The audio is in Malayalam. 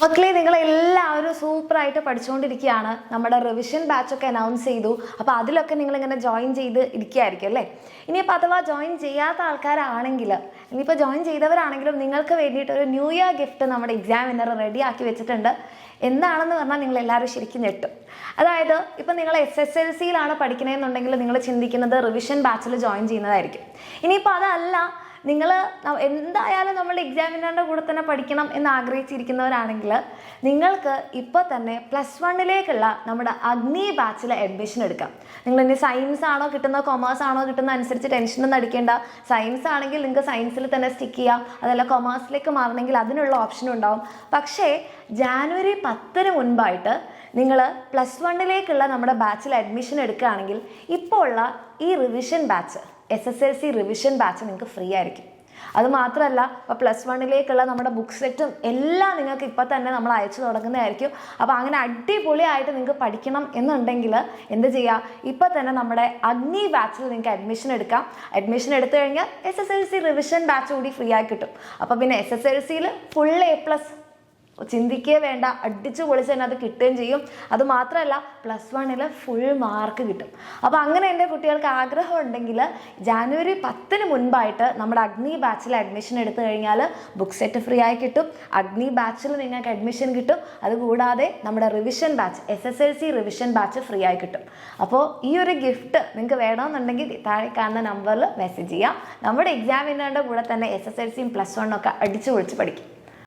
മക്കളെ നിങ്ങളെല്ലാവരും സൂപ്പറായിട്ട് പഠിച്ചുകൊണ്ടിരിക്കുകയാണ്. നമ്മുടെ റിവിഷൻ ബാച്ചൊക്കെ അനൗൺസ് ചെയ്തു. അപ്പോൾ അതിലൊക്കെ നിങ്ങളിങ്ങനെ ജോയിൻ ചെയ്ത് ഇരിക്കുകയായിരിക്കും അല്ലേ. ഇനിയിപ്പോൾ അഥവാ ജോയിൻ ചെയ്യാത്ത ആൾക്കാരാണെങ്കിൽ, ഇനിയിപ്പോൾ ജോയിൻ ചെയ്തവരാണെങ്കിലും നിങ്ങൾക്ക് വേണ്ടിയിട്ടൊരു ന്യൂ ഇയർ ഗിഫ്റ്റ് നമ്മുടെ എക്സാമിനർ റെഡി ആക്കി വെച്ചിട്ടുണ്ട്. എന്താണെന്ന് പറഞ്ഞാൽ നിങ്ങളെല്ലാവരും ശരിക്കും ഞെട്ടും. അതായത് ഇപ്പം നിങ്ങൾ SSLCയിലാണ് പഠിക്കണമെന്നുണ്ടെങ്കിൽ നിങ്ങൾ ചിന്തിക്കുന്നത് റിവിഷൻ ബാച്ചിൽ ജോയിൻ ചെയ്യുന്നതായിരിക്കും. ഇനിയിപ്പോൾ അതല്ല, നിങ്ങൾ എന്തായാലും നമ്മൾ എക്സാമിനറിൻ്റെ കൂടെ തന്നെ പഠിക്കണം എന്ന് ആഗ്രഹിച്ചിരിക്കുന്നവരാണെങ്കിൽ നിങ്ങൾക്ക് ഇപ്പോൾ തന്നെ +1 നമ്മുടെ അഗ്നി ബാച്ചിൽ അഡ്മിഷൻ എടുക്കാം. നിങ്ങൾ ഇനി സയൻസ് ആണോ കിട്ടുന്നത് കൊമേഴ്സ് ആണോ കിട്ടുന്നത് അനുസരിച്ച് ടെൻഷനൊന്നും അടിക്കേണ്ട. സയൻസ് ആണെങ്കിൽ നിങ്ങൾക്ക് സയൻസിൽ തന്നെ സ്റ്റിക്ക് ചെയ്യാം. അതല്ല കൊമേഴ്സിലേക്ക് മാറണമെങ്കിൽ അതിനുള്ള ഓപ്ഷനും ഉണ്ടാവും. പക്ഷേ ജാനുവരി 10 മുൻപായിട്ട് നിങ്ങൾ +1 നമ്മുടെ ബാച്ചിൽ അഡ്മിഷൻ എടുക്കുകയാണെങ്കിൽ ഇപ്പോൾ ഉള്ള ഈ revision batch SSLC revision batch നിങ്ങൾക്ക് ഫ്രീ ആയിരിക്കും. അതുമാത്രമല്ല, ഇപ്പോൾ +1 നമ്മുടെ ബുക്ക് സെറ്റും എല്ലാം നിങ്ങൾക്ക് ഇപ്പോൾ തന്നെ നമ്മൾ അയച്ചു തുടങ്ങുന്നതായിരിക്കും. അപ്പോൾ അങ്ങനെ അടിപൊളിയായിട്ട് നിങ്ങൾക്ക് പഠിക്കണം എന്നുണ്ടെങ്കിൽ എന്ത് ചെയ്യുക, ഇപ്പോൾ തന്നെ നമ്മുടെ അഗ്നി ബാച്ചിൽ നിങ്ങൾക്ക് അഡ്മിഷൻ എടുക്കാം. അഡ്മിഷൻ എടുത്തു കഴിഞ്ഞാൽ SSLC റിവിഷൻ ബാച്ച് കൂടി ഫ്രീ ആയി കിട്ടും. അപ്പോൾ പിന്നെ SSLCയിൽ ഫുൾ A+ ചിന്തിക്കുകയേ വേണ്ട, അടിച്ചു പൊളിച്ച് തന്നെ അത് കിട്ടുകയും ചെയ്യും. അതുമാത്രമല്ല +1 ഫുൾ മാർക്ക് കിട്ടും. അപ്പോൾ അങ്ങനെ എൻ്റെ കുട്ടികൾക്ക് ആഗ്രഹം ഉണ്ടെങ്കിൽ ജാനുവരി 10 മുൻപായിട്ട് നമ്മുടെ അഗ്നി ബാച്ചിൽ അഡ്മിഷൻ എടുത്തു കഴിഞ്ഞാൽ ബുക്ക് സെറ്റ് ഫ്രീ ആയി കിട്ടും. അഗ്നി ബാച്ചിൽ നിങ്ങൾക്ക് അഡ്മിഷൻ കിട്ടും. അതുകൂടാതെ നമ്മുടെ revision batch SSLC revision batch free ആയി കിട്ടും. അപ്പോൾ ഈ ഒരു ഗിഫ്റ്റ് നിങ്ങൾക്ക് വേണമെന്നുണ്ടെങ്കിൽ താഴെ കാണുന്ന നമ്പറിൽ മെസ്സേജ് ചെയ്യാം. നമ്മുടെ എക്സാമിനറിൻ്റെ കൂടെ തന്നെ SSLCയും +1 ഒക്കെ അടിച്ചു പൊളിച്ച് പഠിക്കും.